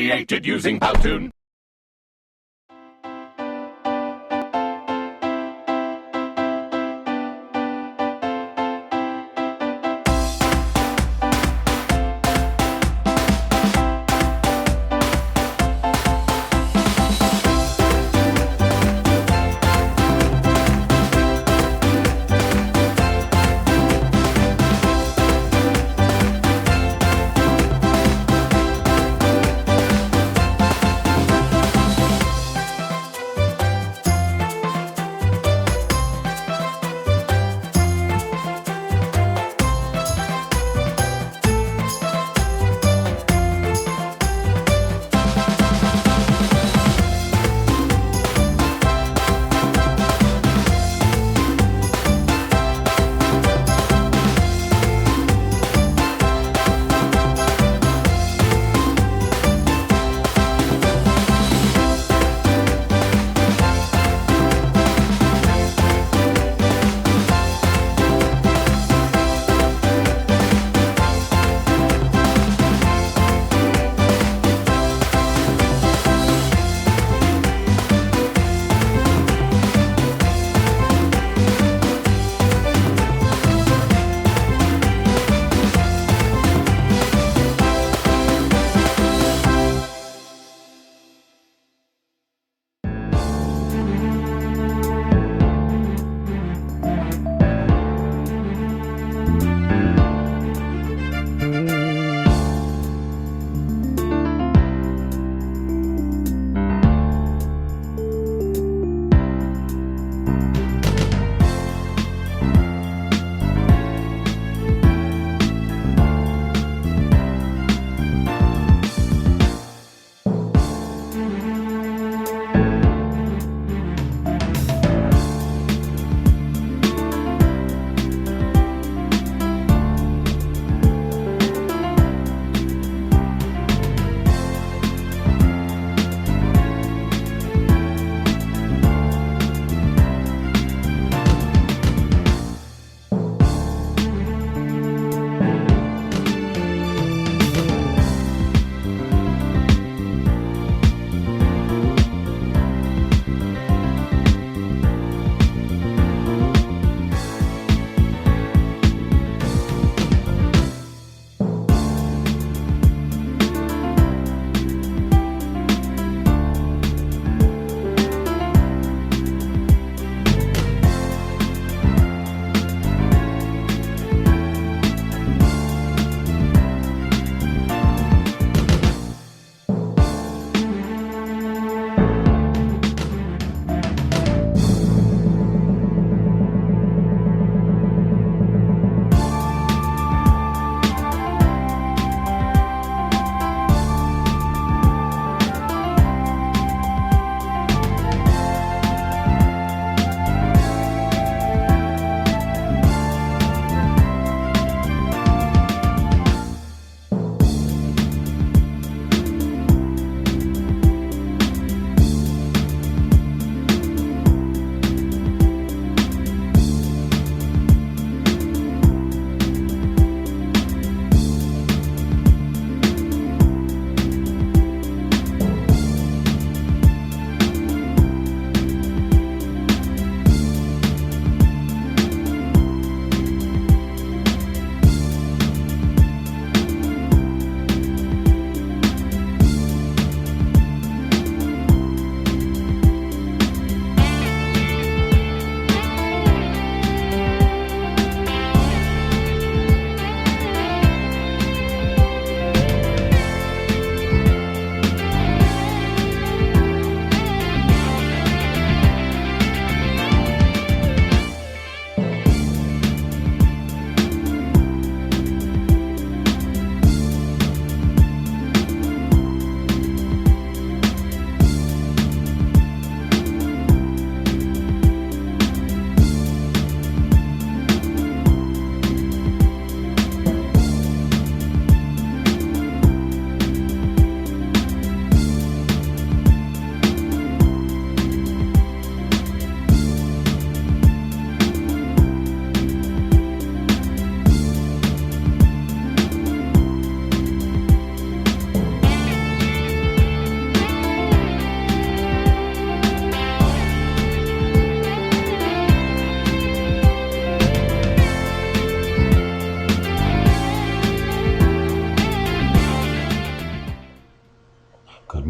created using Powtoon.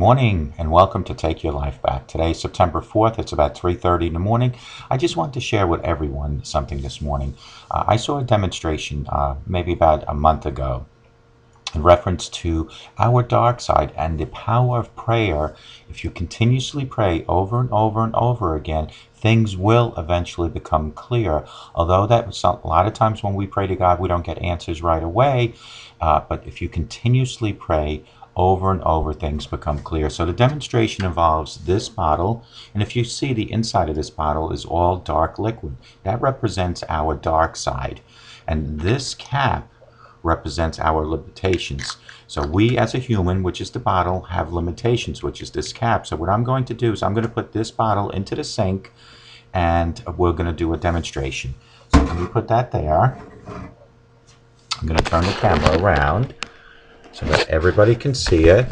morning and welcome to Take Your Life Back. Today is September 4th. It's about 3:30 in the morning. I just want to share with everyone something this morning. I saw a demonstration maybe about a month ago in reference to our dark side and the power of prayer. If you continuously pray over and over and over again, things will eventually become clear. Although a lot of times when we pray to God, we don't get answers right away. But if you continuously pray over and over, things become clear. So the demonstration involves this bottle, and if you see, the inside of this bottle is all dark liquid. That represents our dark side. And this cap represents our limitations. So we as a human, which is the bottle, have limitations, which is this cap. So what I'm going to do is I'm going to put this bottle into the sink and we're going to do a demonstration. So let me put that there. I'm going to turn the camera around so that everybody can see it.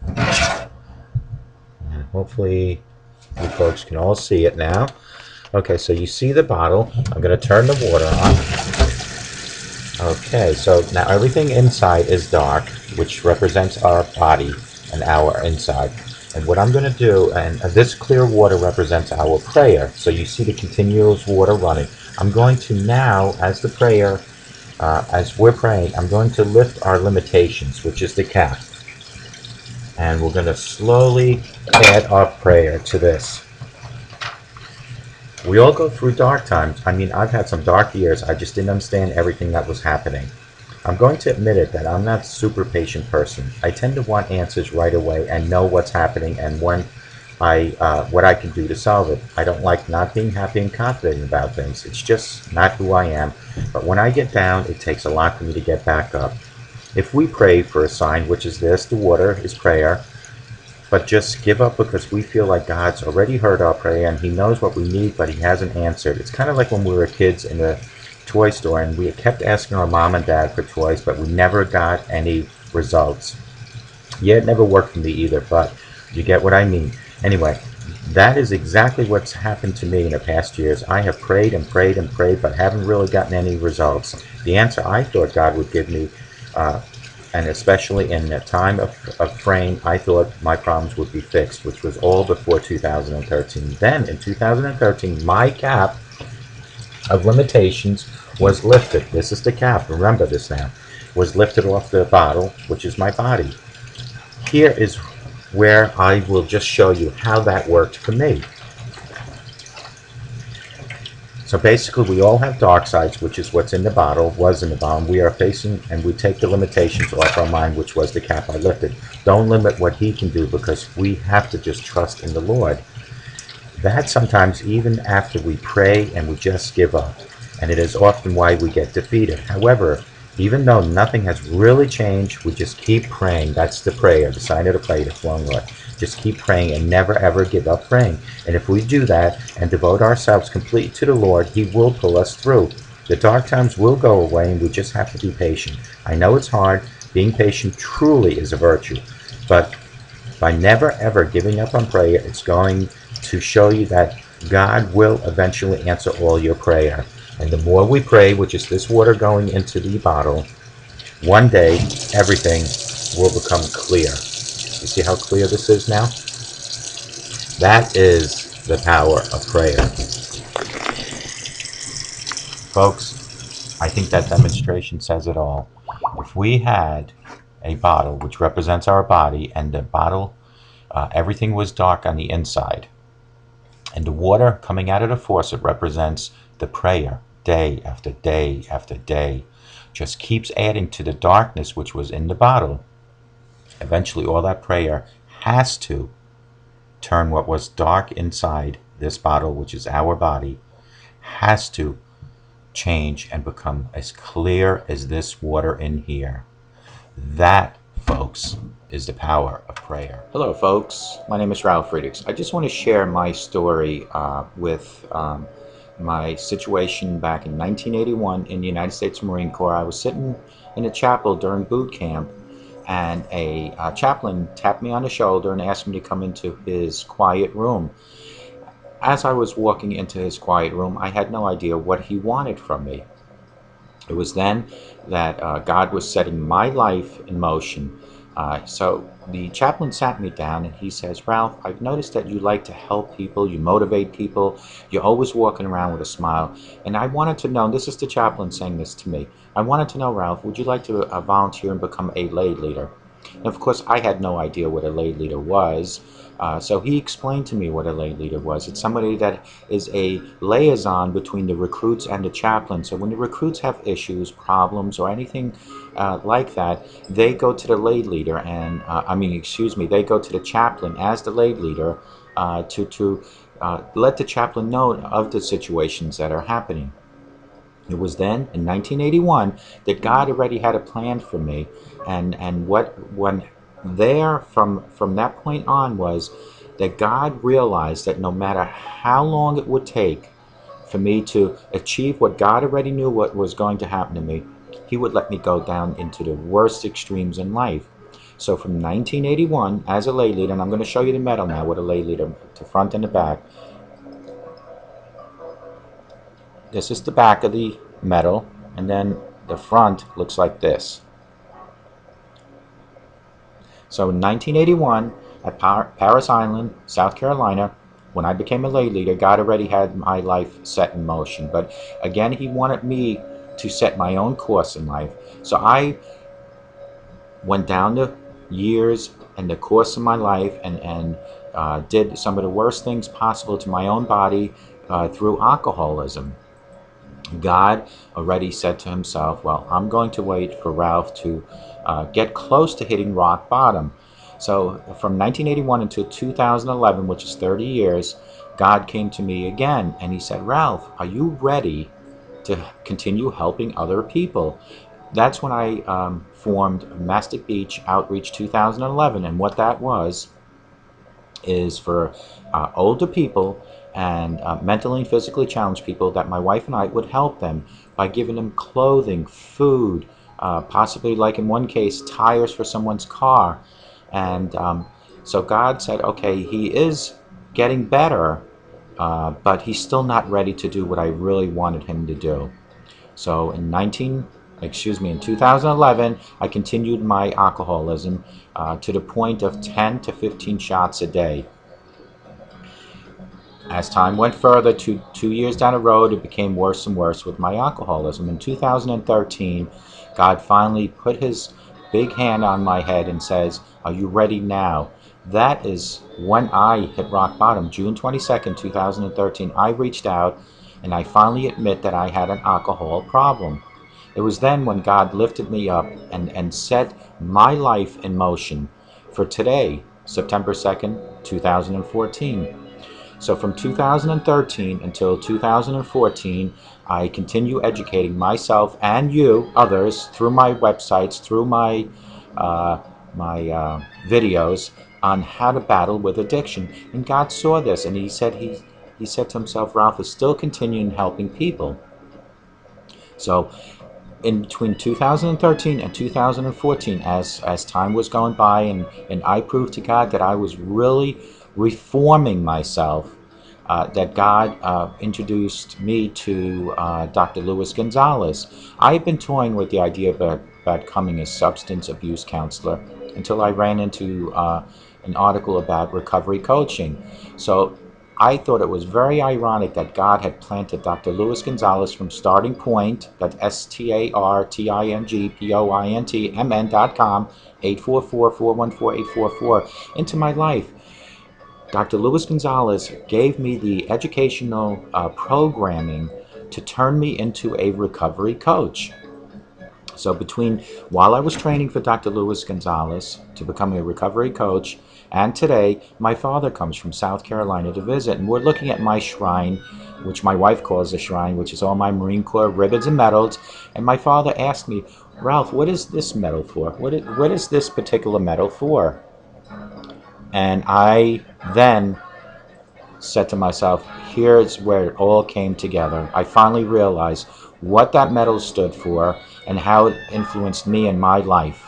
And hopefully you folks can all see it now. Okay, so you see the bottle. I'm going to turn the water on. Okay, so now everything inside is dark, which represents our body and our inside. And what I'm going to do, and this clear water represents our prayer. So you see the continuous water running. I'm going to now, as we're praying, I'm going to lift our limitations, which is the cap. And we're going to slowly add our prayer to this. We all go through dark times. I mean, I've had some dark years. I just didn't understand everything that was happening. I'm going to admit it that I'm not a super patient person. I tend to want answers right away and know what's happening and what I can do to solve it. I don't like not being happy and confident about things. It's just not who I am. But when I get down, it takes a lot for me to get back up. If we pray for a sign, which is this, the water is prayer, but just give up because we feel like God's already heard our prayer and He knows what we need, but He hasn't answered. It's kind of like when we were kids in the toy store and we kept asking our mom and dad for toys, but we never got any results. Yeah, it never worked for me either, but you get what I mean. Anyway, that is exactly what's happened to me in the past years. I have prayed and prayed and prayed, but haven't really gotten any results. The answer I thought God would give me, and especially in the time of praying, I thought my problems would be fixed, which was all before 2013. Then in 2013, my cap of limitations was lifted. This is the cap, remember this now, was lifted off the bottle, which is my body. Here is where I will just show you how that worked for me. So basically we all have dark sides, which is what's in the bottle, was in the bottle. We are facing, and we take the limitations off our mind, which was the cap I lifted. Don't limit what He can do because we have to just trust in the Lord. That sometimes even after we pray and we just give up. And it is often why we get defeated. However, even though nothing has really changed, we just keep praying. That's the prayer, the sign of the prayer, the flowing Lord. Just keep praying and never ever give up praying. And if we do that and devote ourselves completely to the Lord, He will pull us through. The dark times will go away and we just have to be patient. I know it's hard. Being patient truly is a virtue. But by never ever giving up on prayer, it's going to show you that God will eventually answer all your prayer. And the more we pray, which is this water going into the bottle, one day everything will become clear. You see how clear this is now? That is the power of prayer. Folks, I think that demonstration says it all. If we had a bottle which represents our body, and the bottle, everything was dark on the inside, and the water coming out of the faucet represents the prayer, day after day after day, just keeps adding to the darkness which was in the bottle. Eventually all that prayer has to turn what was dark inside this bottle, which is our body, has to change and become as clear as this water in here. That, folks, is the power of prayer. Hello, folks. My name is Ralf Friedrichs. I just want to share my story with my situation back in 1981 in the United States Marine Corps. I was sitting in a chapel during boot camp, and a chaplain tapped me on the shoulder and asked me to come into his quiet room. As I was walking into his quiet room, I had no idea what he wanted from me. It was then that God was setting my life in motion. So the chaplain sat me down and he says, Ralph, I've noticed that you like to help people, you motivate people, you're always walking around with a smile. And I wanted to know, this is the chaplain saying this to me, I wanted to know, Ralph, would you like to volunteer and become a lay leader? And of course, I had no idea what a lay leader was. So he explained to me what a lay leader was. It's somebody that is a liaison between the recruits and the chaplain. So when the recruits have issues, problems, or anything like that, they go to the lay leader, and they go to the chaplain as the lay leader to let the chaplain know of the situations that are happening. It was then in 1981 that God already had a plan for me, and what when there from that point on was that God realized that no matter how long it would take for me to achieve what God already knew what was going to happen to me, He would let me go down into the worst extremes in life. So from 1981 as a lay leader, and I'm going to show you the medal now with a lay leader, the front and the back. This is the back of the medal, and then the front looks like this. So in 1981, at Paris Island, South Carolina, when I became a lay leader, God already had my life set in motion. But again, He wanted me to set my own course in life. So I went down the years and the course of my life and did some of the worst things possible to my own body through alcoholism. God already said to Himself, well, I'm going to wait for Ralph to get close to hitting rock bottom. So from 1981 until 2011, which is 30 years, God came to me again and He said, Ralph, are you ready to continue helping other people? That's when I formed Mastic Beach Outreach 2011, and what that was is for older people and mentally and physically challenged people, that my wife and I would help them by giving them clothing, food, possibly, like in one case, tires for someone's car. And so God said, okay, he is getting better, but he's still not ready to do what I really wanted him to do. So in 2011, I continued my alcoholism to the point of 10 to 15 shots a day. As time went further, two years down the road, it became worse and worse with my alcoholism. In 2013, God finally put His big hand on my head and says, are you ready now? That is when I hit rock bottom. June 22nd, 2013, I reached out and I finally admit that I had an alcohol problem. It was then when God lifted me up and set my life in motion for today, September 2nd, 2014. So from 2013 until 2014, I continue educating myself and you, others, through my websites, through my videos on how to battle with addiction. And God saw this, and He said to Himself, Ralph is still continuing helping people. So in between 2013 and 2014, as time was going by, and I proved to God that I was really reforming myself, that God introduced me to Dr. Luis Gonzalez. I had been toying with the idea about becoming a substance abuse counselor until I ran into an article about recovery coaching. So I thought it was very ironic that God had planted Dr. Luis Gonzalez from Starting Point, that's StartingPointMN.com, 844-414-8444, into my life. Dr. Luis Gonzalez gave me the educational programming to turn me into a recovery coach. So while I was training for Dr. Luis Gonzalez to become a recovery coach, and today, my father comes from South Carolina to visit, and we're looking at my shrine, which my wife calls a shrine, which is all my Marine Corps ribbons and medals. And my father asked me, Ralph, what is this medal for? What is this particular medal for? And I then said to myself, here's where it all came together. I finally realized what that medal stood for and how it influenced me in my life.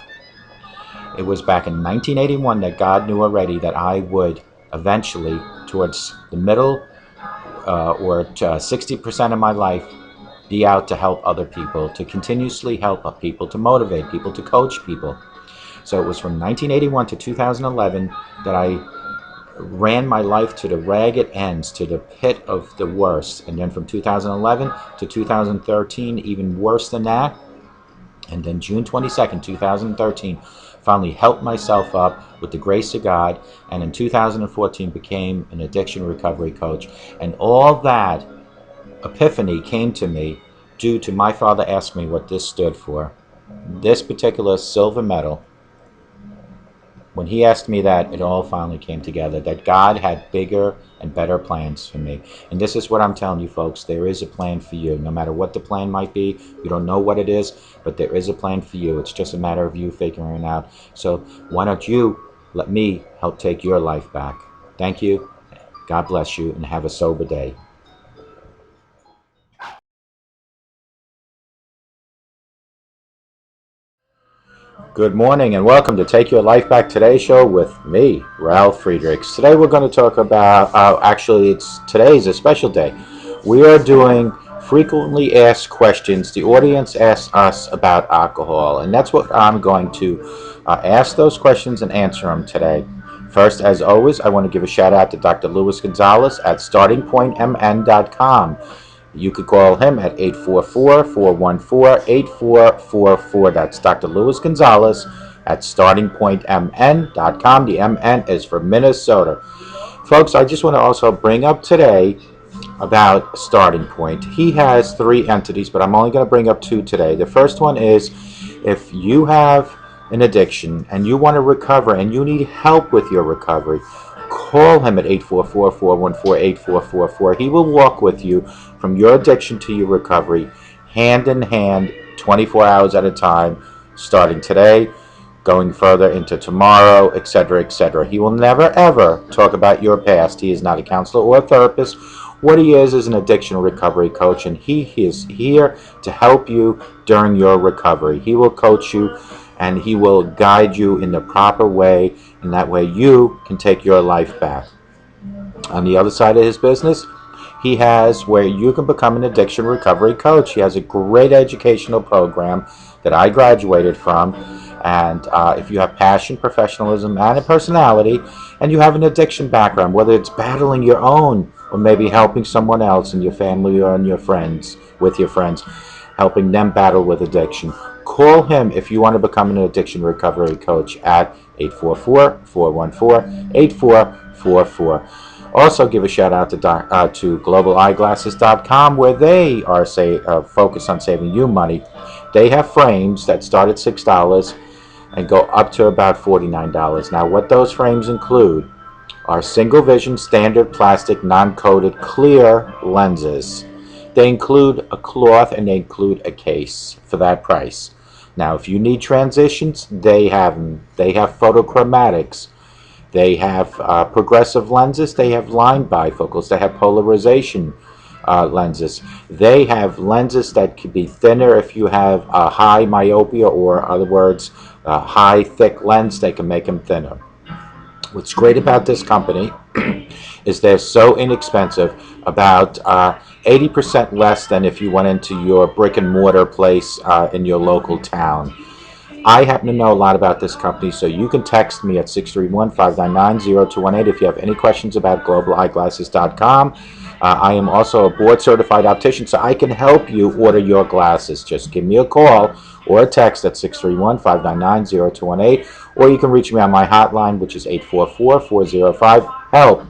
It was back in 1981 that God knew already that I would eventually, towards the middle or 60% of my life, be out to help other people, to continuously help people, to motivate people, to coach people. So it was from 1981 to 2011 that I ran my life to the ragged ends, to the pit of the worst. And then from 2011 to 2013, even worse than that. And then June 22nd, 2013, finally helped myself up with the grace of God. And in 2014 became an addiction recovery coach. And all that epiphany came to me due to my father asking me what this stood for. This particular silver medal, when he asked me that, it all finally came together, that God had bigger and better plans for me. And this is what I'm telling you, folks. There is a plan for you. No matter what the plan might be, you don't know what it is, but there is a plan for you. It's just a matter of you figuring it out. So why don't you let me help take your life back? Thank you. God bless you, and have a sober day. Good morning and welcome to Take Your Life Back Today show with me, Ralf Friedrichs. Today we're going to talk about, today's a special day. We are doing frequently asked questions. The audience asks us about alcohol, and that's what I'm going to ask those questions and answer them today. First, as always, I want to give a shout out to Dr. Luis Gonzalez at startingpointmn.com. You could call him at 844-414-8444. That's Dr. Luis Gonzalez at startingpointmn.com. The MN is for Minnesota. Folks, I just want to also bring up today about Starting Point. He has 3 entities, but I'm only going to bring up 2 today. The first one is if you have an addiction and you want to recover and you need help with your recovery, call him at 844-414-8444. He will walk with you from your addiction to your recovery, hand in hand, 24 hours at a time, starting today, going further into tomorrow, etc., etc. He will never, ever talk about your past. He is not a counselor or a therapist. What he is an addiction recovery coach, and he is here to help you during your recovery. He will coach you, and he will guide you in the proper way, and that way you can take your life back. On the other side of his business, he has where you can become an addiction recovery coach. He has a great educational program that I graduated from, and if you have passion, professionalism, and a personality, and you have an addiction background, whether it's battling your own or maybe helping someone else in your family or in your friends, with your friends, helping them battle with addiction, call him if you want to become an addiction recovery coach at 844-414-8444. Also give a shout out to globalayeglasses.com, where they are focused on saving you money. They have frames that start at $6 and go up to about $49. Now what those frames include are single vision standard plastic non-coated clear lenses. They include a cloth and they include a case for that price. Now if you need transitions, they have them. They have photochromatics. They have progressive lenses. They have line bifocals. They have polarization lenses. They have lenses that could be thinner if you have a high myopia, or in other words, a high thick lens. They can make them thinner. What's great about this company is they're so inexpensive, about 80% less than if you went into your brick and mortar place in your local town. I happen to know a lot about this company, so you can text me at 631-599-0218 if you have any questions about globalayeglasses.com. I am also a board-certified optician, so I can help you order your glasses. Just give me a call or a text at 631-599-0218, or you can reach me on my hotline, which is 844-405-HELP.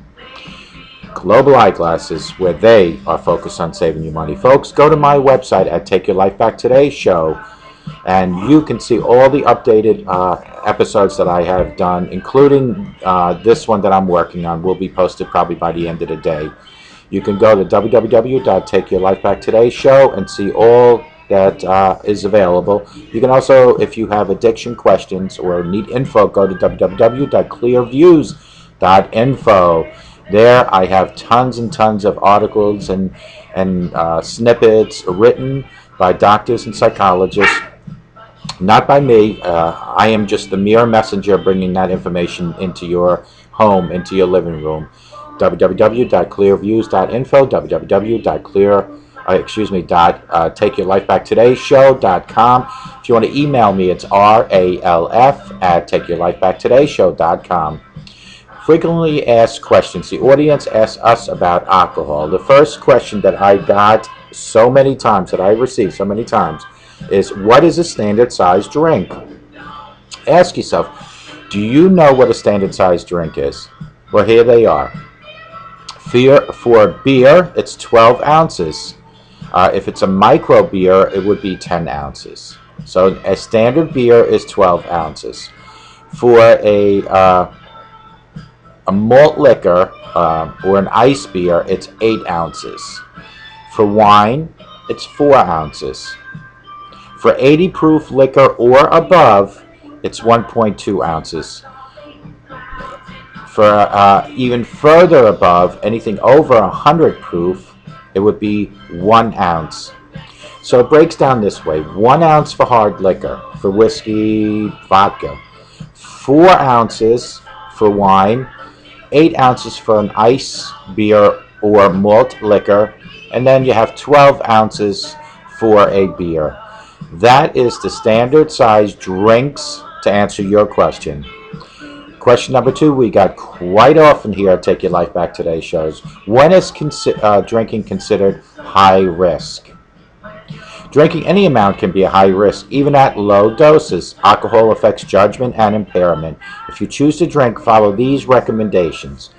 Global Eyeglasses, where they are focused on saving you money. Folks, go to my website at Take Your Life Back Today show, and you can see all the updated episodes that I have done, including this one that I'm working on. Will be posted probably by the end of the day. You can go to www.takeyourlifebacktoday show and see all that is available. You can also, if you have addiction questions or need info, go to www.clearviews.info. There I have tons and tons of articles and snippets written by doctors and psychologists. Not by me. I am just the mere messenger bringing that information into your home, into your living room. www.clearviews.info, www.clearviews.info. takeyourlifebacktodayShow.com. If you want to email me, it's ralf@takeyourlifebacktodayShow.com. Frequently asked questions. The audience asks us about alcohol. The first question that I got so many times, that I received so many times, is what is a standard size drink? Ask yourself, do you know what a standard size drink is? Well, here they are. For beer, it's 12 ounces. If it's a micro beer, it would be 10 ounces. So a standard beer is 12 ounces. For a malt liquor or an ice beer, it's 8 ounces. For wine, it's 4 ounces. For 80 proof liquor or above, it's 1.2 ounces. For even further above, anything over 100 proof, it would be 1 ounce. So it breaks down this way: 1 ounce for hard liquor, for whiskey, vodka, 4 ounces for wine, 8 ounces for an ice beer or malt liquor, and then you have 12 ounces for a beer. That is the standard size drinks, to answer your question. Question number 2 we got quite often here at Take Your Life Back Today shows. When is drinking considered high risk? Drinking any amount can be a high risk, even at low doses. Alcohol affects judgment and impairment. If you choose to drink, follow these recommendations.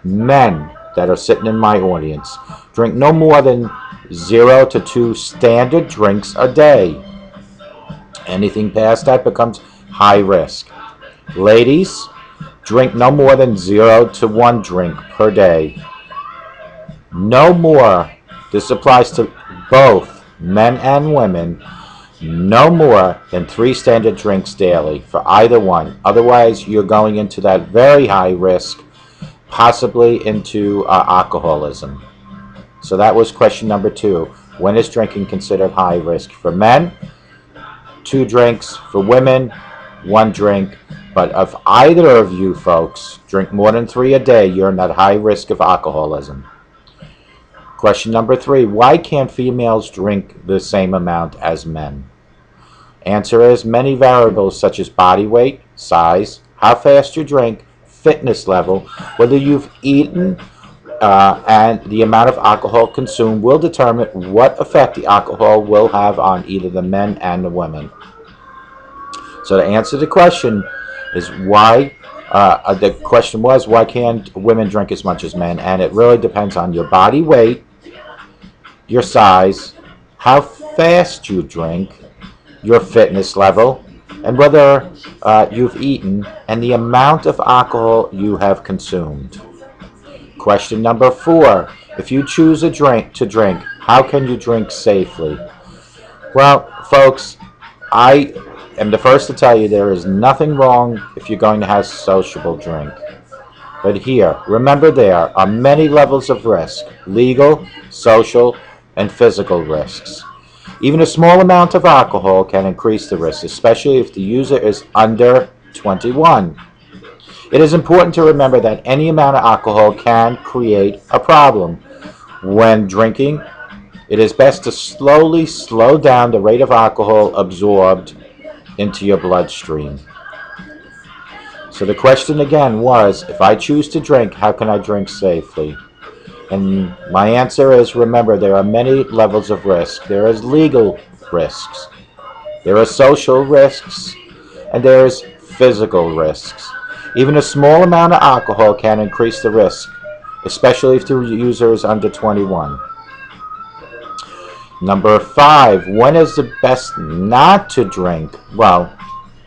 Men that are sitting in my audience, drink no more than 0 to 2 standard drinks a day. Anything past that becomes high risk. Ladies, drink no more than 0 to 1 drink per day. No more, this applies to both men and women, no more than 3 standard drinks daily for either one. Otherwise, you're going into that very high risk, possibly into alcoholism. So that was question number 2. When is drinking considered high risk? For men, 2 drinks. For women, 1 drink. But if either of you folks drink more than 3 a day, you're in that high risk of alcoholism. Question number 3, why can't females drink the same amount as men? Answer is many variables such as body weight, size, how fast you drink, fitness level, whether you've eaten, and the amount of alcohol consumed will determine what effect the alcohol will have on either the men and the women. So to answer the question is why, the question was, why can't women drink as much as men? And it really depends on your body weight, your size, how fast you drink, your fitness level, and whether you've eaten, and the amount of alcohol you have consumed. Question number 4, if you choose to drink, how can you drink safely? Well, folks, I am the first to tell you there is nothing wrong if you're going to have a sociable drink. But here, remember, there are many levels of risk: legal, social, and physical risks. Even a small amount of alcohol can increase the risk, especially if the user is under 21. It is important to remember that any amount of alcohol can create a problem. When drinking, it is best to slowly slow down the rate of alcohol absorbed into your bloodstream. So the question again was, if I choose to drink, how can I drink safely? And my answer is, remember, there are many levels of risk. There is legal risks, there are social risks, and there is physical risks. Even a small amount of alcohol can increase the risk, especially if the user is under 21. Number 5, when is the best not to drink? Well,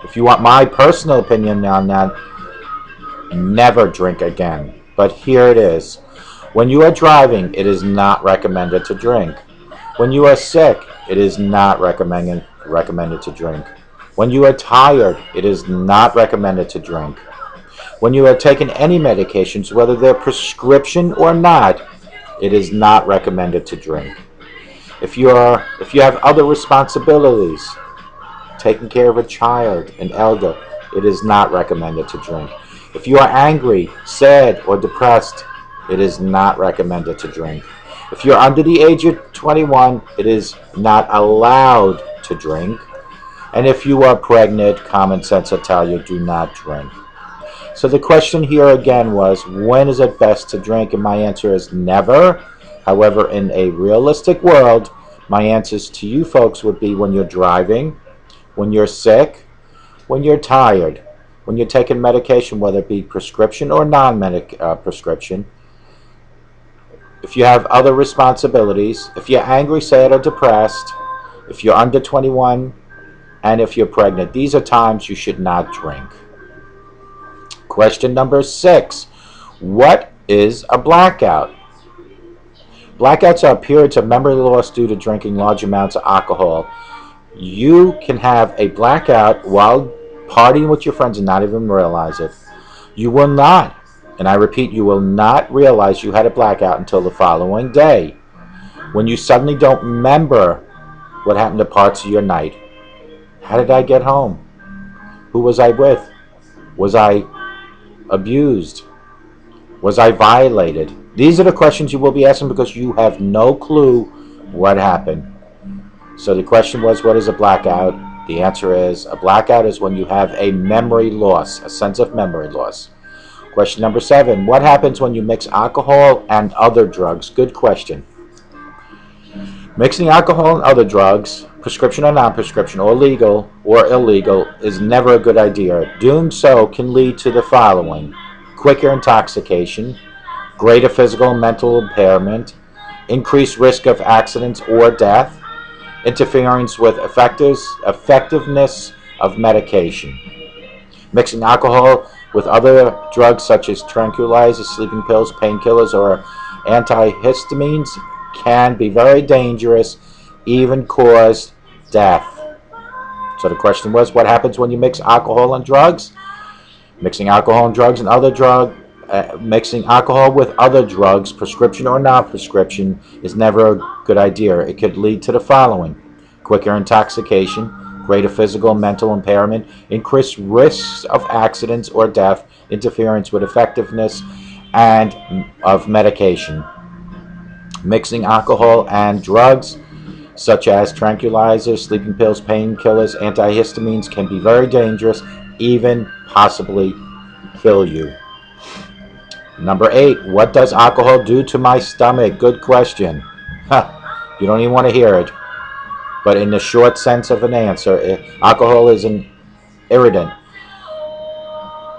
if you want my personal opinion on that, never drink again. But here it is. When you are driving, it is not recommended to drink. When you are sick, it is not recommended to drink. When you are tired, it is not recommended to drink. When you are taking any medications, whether they're prescription or not, it is not recommended to drink. If you have other responsibilities, taking care of a child, an elder, it is not recommended to drink. If you are angry, sad, or depressed, it is not recommended to drink. If you're under the age of 21, it is not allowed to drink. And if you are pregnant, common sense will tell you do not drink. So the question here again was, when is it best to drink? And my answer is never. However, in a realistic world, my answers to you folks would be when you're driving, when you're sick, when you're tired, when you're taking medication, whether it be prescription or non-prescription, if you have other responsibilities, if you're angry, sad, or depressed, if you're under 21, and if you're pregnant. These are times you should not drink. Question number 6. What is a blackout? Blackouts are periods of memory loss due to drinking large amounts of alcohol. You can have a blackout while partying with your friends and not even realize it. You will not, and I repeat, you will not realize you had a blackout until the following day, when you suddenly don't remember what happened to parts of your night. How did I get home? Who was I with? Was I abused? Was I violated? These are the questions you will be asking because you have no clue what happened. So the question was, what is a blackout? The answer is, a blackout is when you have a memory loss, a sense of memory loss. Question number 7. What happens when you mix alcohol and other drugs? Good question. Mixing alcohol and other drugs, prescription or non-prescription, or legal or illegal, is never a good idea. Doing so can lead to the following: quicker intoxication, greater physical and mental impairment, increased risk of accidents or death, interference with effectiveness of medication. Mixing alcohol with other drugs such as tranquilizers, sleeping pills, painkillers, or antihistamines can be very dangerous, even cause death. So the question was, what happens when you mix alcohol and drugs? Mixing alcohol and drugs and other mixing alcohol with other drugs, prescription or non-prescription, is never a good idea. It could lead to the following: quicker intoxication, greater physical and mental impairment, increased risks of accidents or death, interference with effectiveness and of medication. Mixing alcohol and drugs such as tranquilizers, sleeping pills, painkillers, antihistamines can be very dangerous, even possibly kill you. Number 8, what does alcohol do to my stomach? Good question. You don't even want to hear it. But in the short sense of an answer, alcohol is an irritant,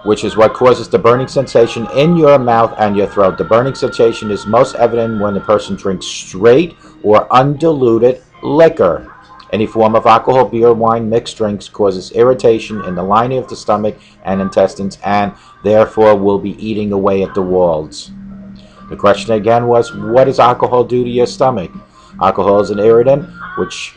which is what causes the burning sensation in your mouth and your throat. The burning sensation is most evident when the person drinks straight or undiluted liquor. Any form of alcohol, beer, wine, mixed drinks causes irritation in the lining of the stomach and intestines, and therefore will be eating away at the walls. The question again was, what does alcohol do to your stomach? Alcohol is an irritant, which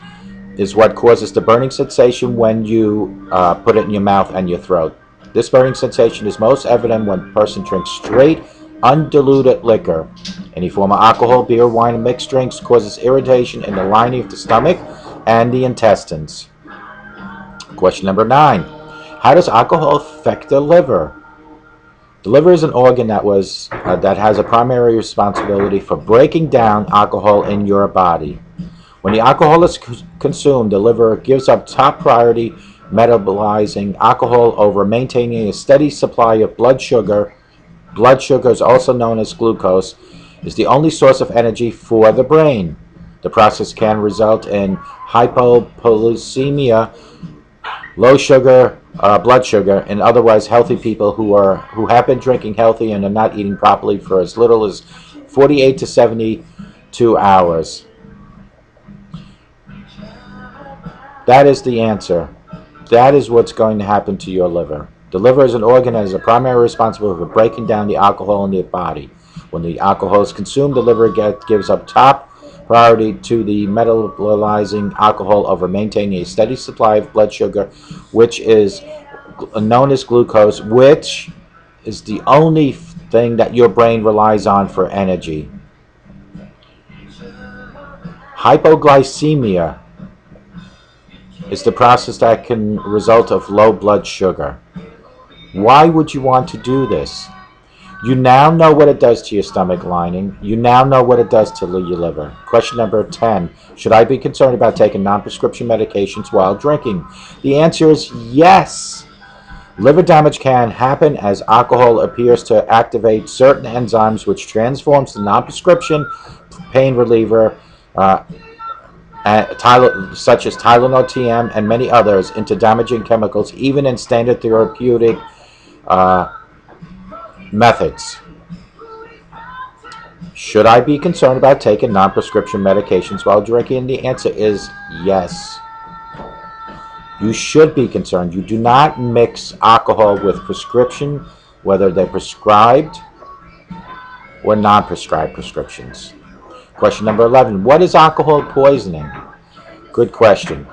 is what causes the burning sensation when you put it in your mouth and your throat. This burning sensation is most evident when a person drinks straight, undiluted liquor. Any form of alcohol, beer, wine, and mixed drinks causes irritation in the lining of the stomach and the intestines. Question number 9. How does alcohol affect the liver? The liver is an organ that has a primary responsibility for breaking down alcohol in your body. When the alcohol is consumed, the liver gives up top priority metabolizing alcohol over maintaining a steady supply of blood sugar. Blood sugar is also known as glucose, is the only source of energy for the brain. The process can result in hypoglycemia, low sugar blood sugar, in otherwise healthy people who have been drinking healthy and are not eating properly for as little as 48 to 72 hours. That is the answer. That is what's going to happen to your liver. The liver is an organ that is a primary responsibility for breaking down the alcohol in the body. When the alcohol is consumed, the liver gives up top priority to the metabolizing alcohol over maintaining a steady supply of blood sugar, which is known as glucose, which is the only thing that your brain relies on for energy. Hypoglycemia is the process that can result of low blood sugar. Why would you want to do this? You now know what it does to your stomach lining. You now know what it does to your liver. Question number 10. Should I be concerned about taking non-prescription medications while drinking? The answer is yes. Liver damage can happen as alcohol appears to activate certain enzymes which transforms the non-prescription pain reliever such as Tylenol TM and many others into damaging chemicals even in standard therapeutic methods. Should I be concerned about taking non-prescription medications while drinking? The answer is yes. You should be concerned. You do not mix alcohol with prescription, whether they're prescribed or non-prescribed prescriptions. Question number 11. What is alcohol poisoning? Good question.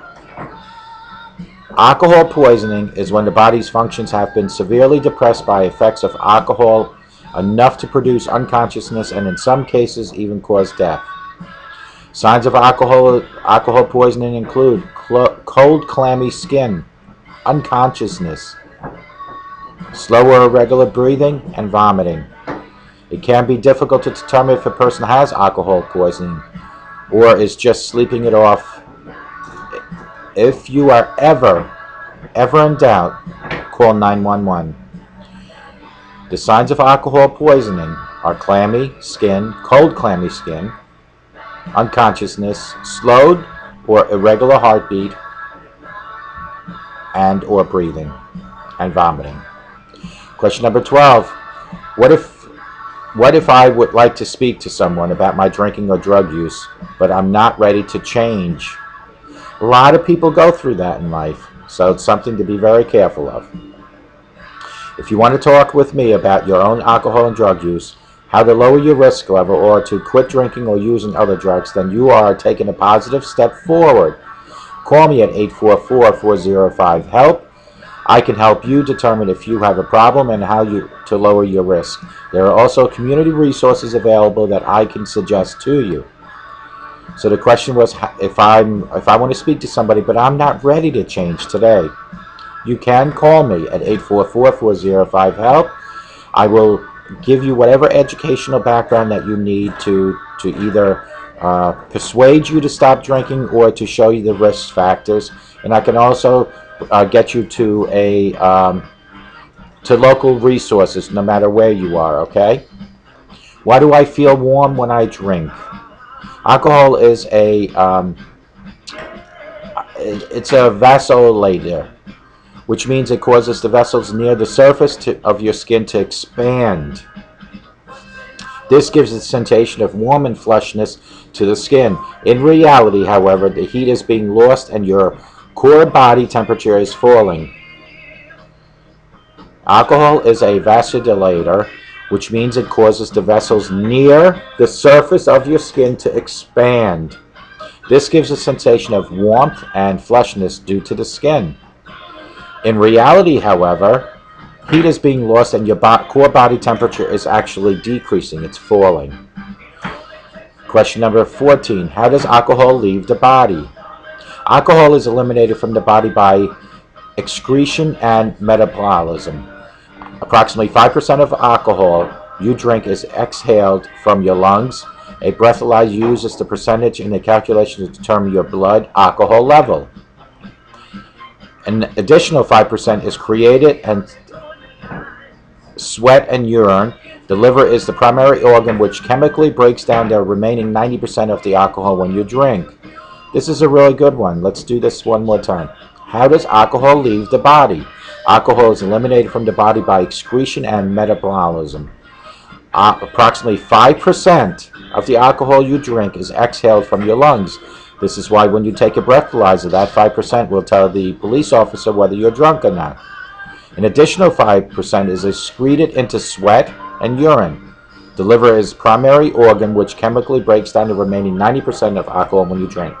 Alcohol poisoning is when the body's functions have been severely depressed by effects of alcohol enough to produce unconsciousness and in some cases even cause death. Signs of alcohol poisoning include cold, clammy skin, unconsciousness, slow or irregular breathing, and vomiting. It can be difficult to determine if a person has alcohol poisoning or is just sleeping it off. If you are ever in doubt, call 911. The signs of alcohol poisoning are clammy skin, cold clammy skin, unconsciousness, slowed or irregular heartbeat, and or breathing, and vomiting. Question number 12. What if I would like to speak to someone about my drinking or drug use, but I'm not ready to change? A lot of people go through that in life, so it's something to be very careful of. If you want to talk with me about your own alcohol and drug use, how to lower your risk level, or to quit drinking or using other drugs, then you are taking a positive step forward. Call me at 844-405-HELP. I can help you determine if you have a problem and how to lower your risk. There are also community resources available that I can suggest to you. So the question was, if I want to speak to somebody but I'm not ready to change today, you can call me at 844-405-HELP. I will give you whatever educational background that you need to either persuade you to stop drinking or to show you the risk factors. And I can also get you to to local resources no matter where you are, okay? Why do I feel warm when I drink? Alcohol is it's a vasodilator, which means it causes the vessels near the surface of your skin to expand. This gives a sensation of warm and flushness to the skin. In reality, however, the heat is being lost and your core body temperature is falling. Alcohol is a vasodilator, which means it causes the vessels near the surface of your skin to expand. This gives a sensation of warmth and flushness due to the skin. In reality, however, heat is being lost and your core body temperature is actually decreasing. It's falling. Question number 14. How does alcohol leave the body? Alcohol is eliminated from the body by excretion and metabolism. Approximately 5% of alcohol you drink is exhaled from your lungs. A breathalyzer uses the percentage in the calculation to determine your blood alcohol level. An additional 5% is created and sweat and urine. The liver is the primary organ which chemically breaks down the remaining 90% of the alcohol when you drink. This is a really good one. Let's do this one more time. How does alcohol leave the body? Alcohol is eliminated from the body by excretion and metabolism. Approximately 5% of the alcohol you drink is exhaled from your lungs. This is why when you take a breathalyzer, that 5% will tell the police officer whether you're drunk or not. An additional 5% is excreted into sweat and urine. The liver is primary organ which chemically breaks down the remaining 90% of alcohol when you drink.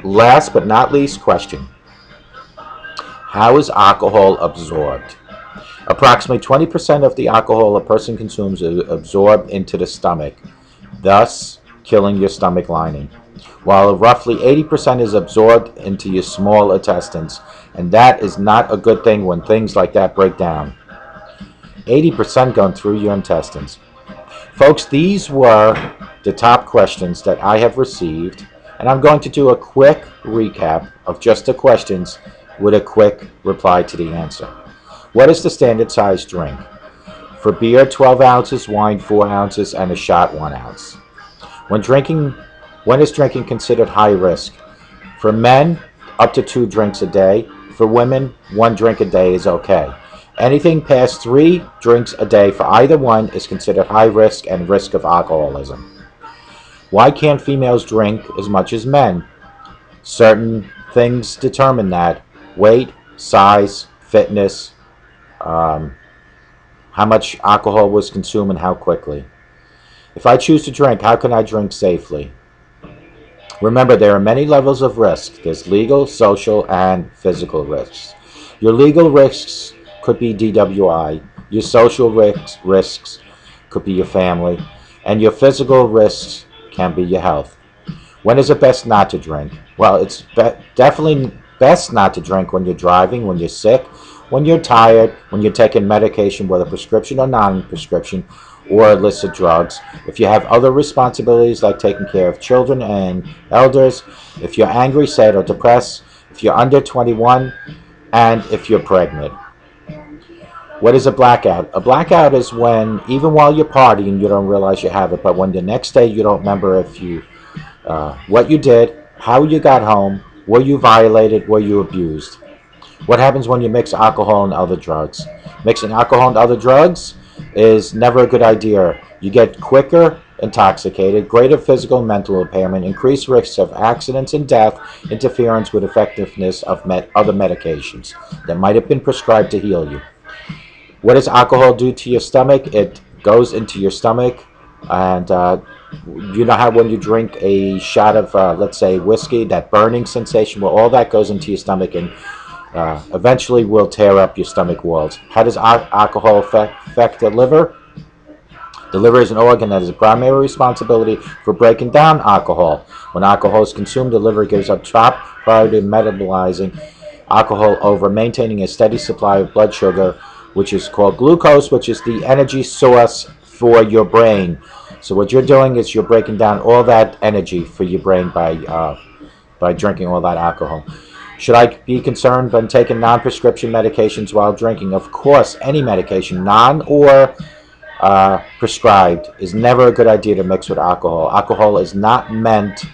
Last but not least question. How is alcohol absorbed? Approximately 20% of the alcohol a person consumes is absorbed into the stomach, thus killing your stomach lining, while roughly 80% is absorbed into your small intestines, and that is not a good thing when things like that break down. 80% going through your intestines. Folks, these were the top questions that I have received, and I'm going to do a quick recap of just the questions with a quick reply to the answer. What is the standard size drink? For beer, 12 ounces, wine, 4 ounces, and a shot, 1 ounce. When is drinking considered high risk? For men, up to 2 drinks a day. For women, 1 drink a day is okay. Anything past 3 drinks a day for either one is considered high risk and risk of alcoholism. Why can't females drink as much as men? Certain things determine that. Weight, size, fitness, how much alcohol was consumed and how quickly. If I choose to drink, how can I drink safely? Remember, there are many levels of risk. There's legal, social, and physical risks. Your legal risks could be DWI. Your social risks could be your family. And your physical risks can be your health. When is it best not to drink? Well, it's definitely best not to drink when you're driving, when you're sick, when you're tired, when you're taking medication, whether prescription or non-prescription, or illicit drugs. If you have other responsibilities like taking care of children and elders, if you're angry, sad, or depressed, if you're under 21, and if you're pregnant. What is a blackout? A blackout is when, even while you're partying, you don't realize you have it, but when the next day you don't remember if you, what you did, how you got home, were you violated, were you abused. What happens when you mix alcohol and other drugs? Mixing alcohol and other drugs is never a good idea. You get quicker intoxicated, greater physical and mental impairment, increased risks of accidents and death, interference with effectiveness of other medications that might have been prescribed to heal you. What does alcohol do to your stomach? It goes into your stomach, and you know how when you drink a shot of, let's say, whiskey, that burning sensation, well, all that goes into your stomach and eventually will tear up your stomach walls. How does alcohol affect the liver? The liver is an organ that has a primary responsibility for breaking down alcohol. When alcohol is consumed, the liver gives up top priority to metabolizing alcohol over maintaining a steady supply of blood sugar, which is called glucose, which is the energy source for your brain. So what you're doing is you're breaking down all that energy for your brain by drinking all that alcohol. Should I be concerned when taking non-prescription medications while drinking? Of course, any medication, non or prescribed, is never a good idea to mix with alcohol. Alcohol is not meant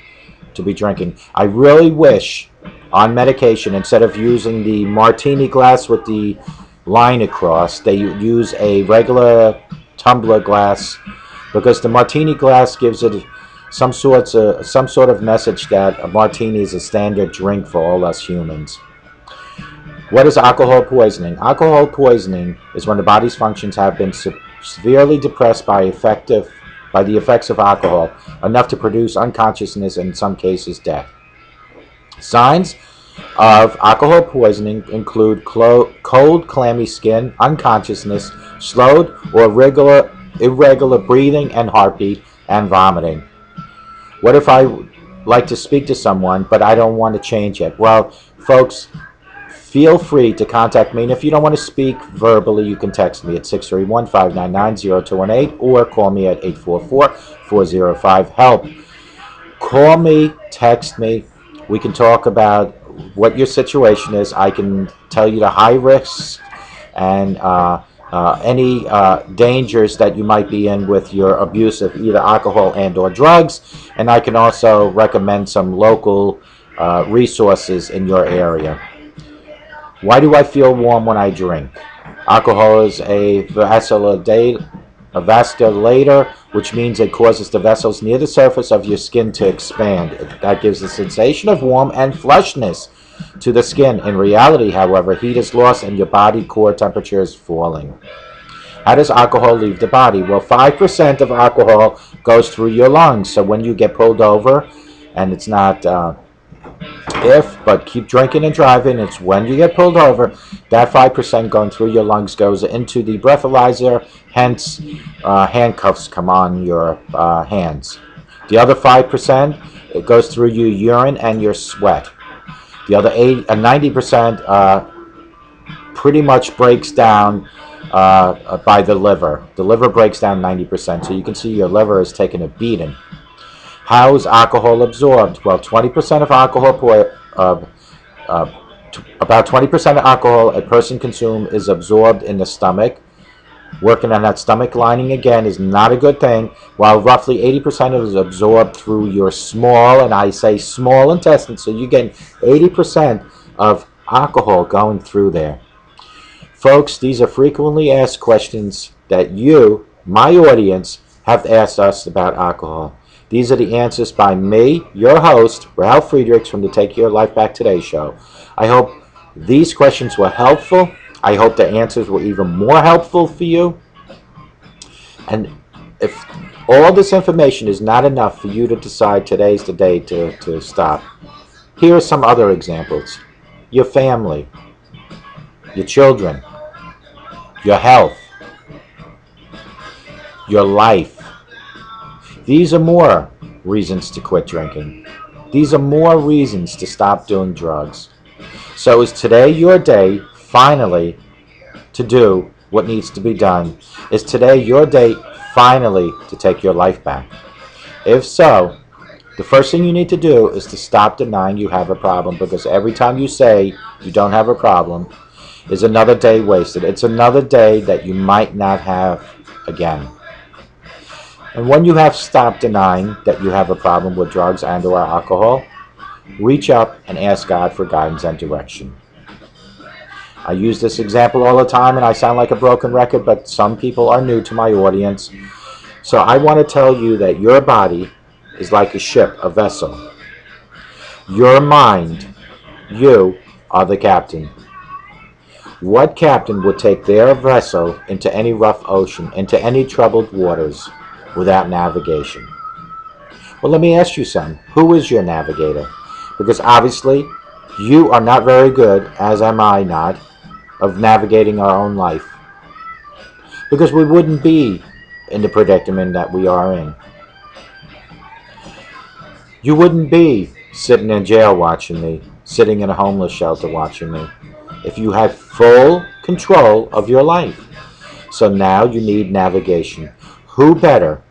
to be drinking. I really wish on medication, instead of using the martini glass with the line across, they use a regular tumbler glass, because the martini glass gives it some sort of message that a martini is a standard drink for all us humans. What is alcohol poisoning? Alcohol poisoning is when the body's functions have been severely depressed by the effects of alcohol, enough to produce unconsciousness and in some cases death. Signs of alcohol poisoning include cold, clammy skin, unconsciousness, slowed or irregular breathing and heartbeat, and vomiting. What if I like to speak to someone, but I don't want to change it? Well, folks, feel free to contact me. And if you don't want to speak verbally, you can text me at 631-599-0218 or call me at 844-405-HELP. Call me, text me. We can talk about what your situation is. I can tell you the high risks and any dangers that you might be in with your abuse of either alcohol and or drugs, and I can also recommend some local resources in your area. Why do I feel warm when I drink? Alcohol is a vasodilator, which means it causes the vessels near the surface of your skin to expand. That gives a sensation of warmth and flushness to the skin. In reality, however, heat is lost and your body core temperature is falling. How does alcohol leave the body? Well, 5% of alcohol goes through your lungs. So when you get pulled over, and it's not but keep drinking and driving, it's when you get pulled over, that 5% going through your lungs goes into the breathalyzer, hence handcuffs come on your hands. The other 5%, it goes through your urine and your sweat. The other 90% pretty much breaks down by the liver. The liver breaks down 90%, so you can see your liver is taking a beating. How is alcohol absorbed? Well, 20% of alcohol, about 20% of alcohol a person consumes is absorbed in the stomach. Working on that stomach lining again is not a good thing, while roughly 80% is absorbed through your small, and I say small intestine, so you get 80% of alcohol going through there. Folks, these are frequently asked questions that you, my audience, have asked us about alcohol. These are the answers by me, your host, Ralf Friedrichs from the Take Your Life Back Today show. I hope these questions were helpful. I hope the answers were even more helpful for you. And if all this information is not enough for you to decide today's the day to stop, here are some other examples. Your family, your children, your health, your life. These are more reasons to quit drinking. These are more reasons to stop doing drugs. So is today your day, finally, to do what needs to be done? Is today your day, finally, to take your life back? If so, the first thing you need to do is to stop denying you have a problem, because every time you say you don't have a problem is another day wasted. It's another day that you might not have again. And when you have stopped denying that you have a problem with drugs and or alcohol, reach up and ask God for guidance and direction. I use this example all the time and I sound like a broken record, but some people are new to my audience. So I want to tell you that your body is like a ship, a vessel. Your mind, you are the captain. What captain would take their vessel into any rough ocean, into any troubled waters, without navigation? Well, let me ask you something. Who is your navigator? Because obviously, you are not very good, as am I not, of navigating our own life. Because we wouldn't be in the predicament that we are in. You wouldn't be sitting in jail watching me, sitting in a homeless shelter watching me, if you had full control of your life. So now you need navigation. Who better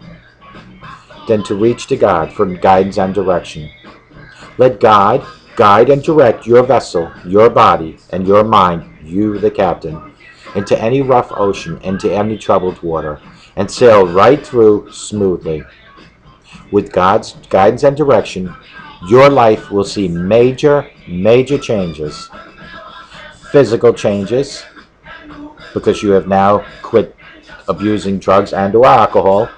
than to reach to God for guidance and direction? Let God guide and direct your vessel, your body, and your mind, you the captain, into any rough ocean, into any troubled water, and sail right through smoothly. With God's guidance and direction, your life will see major changes. Physical changes, because you have now quit abusing drugs and or alcohol.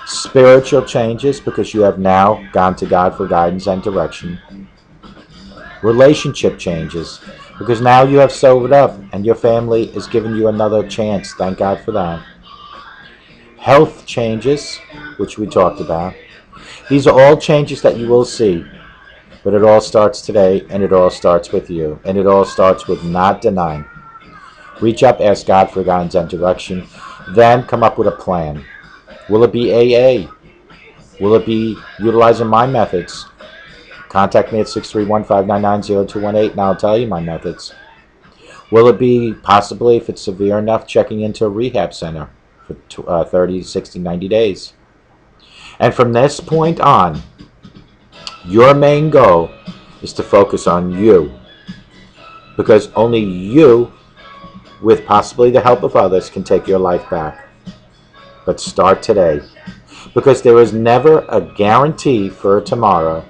Spiritual changes, because you have now gone to God for guidance and direction. Relationship changes, because now you have sobered up and your family is giving you another chance. Thank God for that. Health changes, which we talked about. These are all changes that you will see, but it all starts today, and it all starts with you, and it all starts with not denying. Reach up, ask God for guidance and direction, then come up with a plan. Will it be AA? Will it be utilizing my methods? Contact me at 631-599-0218 and I'll tell you my methods. Will it be possibly, if it's severe enough, checking into a rehab center for 30, 60, 90 days? And from this point on, your main goal is to focus on you. Because only you, with possibly the help of others, can take your life back. But start today. Because there is never a guarantee for tomorrow.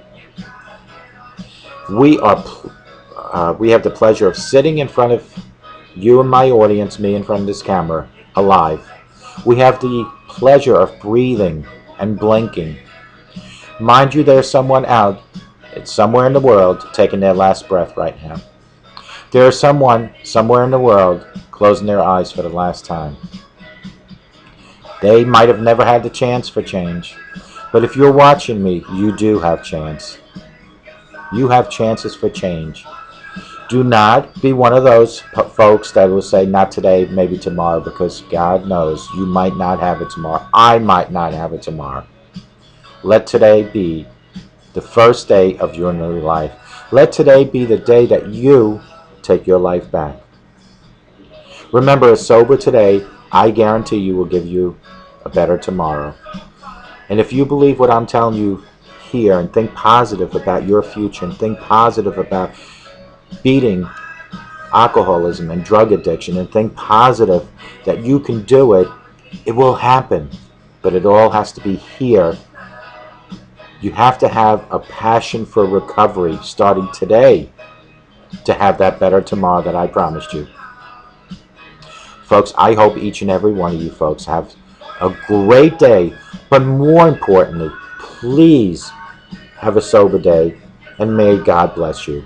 We have the pleasure of sitting in front of you and my audience, me in front of this camera, alive. We have the pleasure of breathing and blinking. Mind you, there's someone out, it's somewhere in the world, taking their last breath right now. There is someone somewhere in the world closing their eyes for the last time. They might have never had the chance for change, but if you're watching me, you do have chance. You have chances for change. Do not be one of those folks that will say, not today, maybe tomorrow, because God knows you might not have it tomorrow. I might not have it tomorrow. Let today be the first day of your new life. Let today be the day that you take your life back. Remember, a sober today, I guarantee you, will give you a better tomorrow. And if you believe what I'm telling you here and think positive about your future and think positive about beating alcoholism and drug addiction and think positive that you can do it, it will happen. But it all has to be here. You have to have a passion for recovery starting today to have that better tomorrow that I promised you. Folks, I hope each and every one of you folks have a great day. But more importantly, please have a sober day, and may God bless you.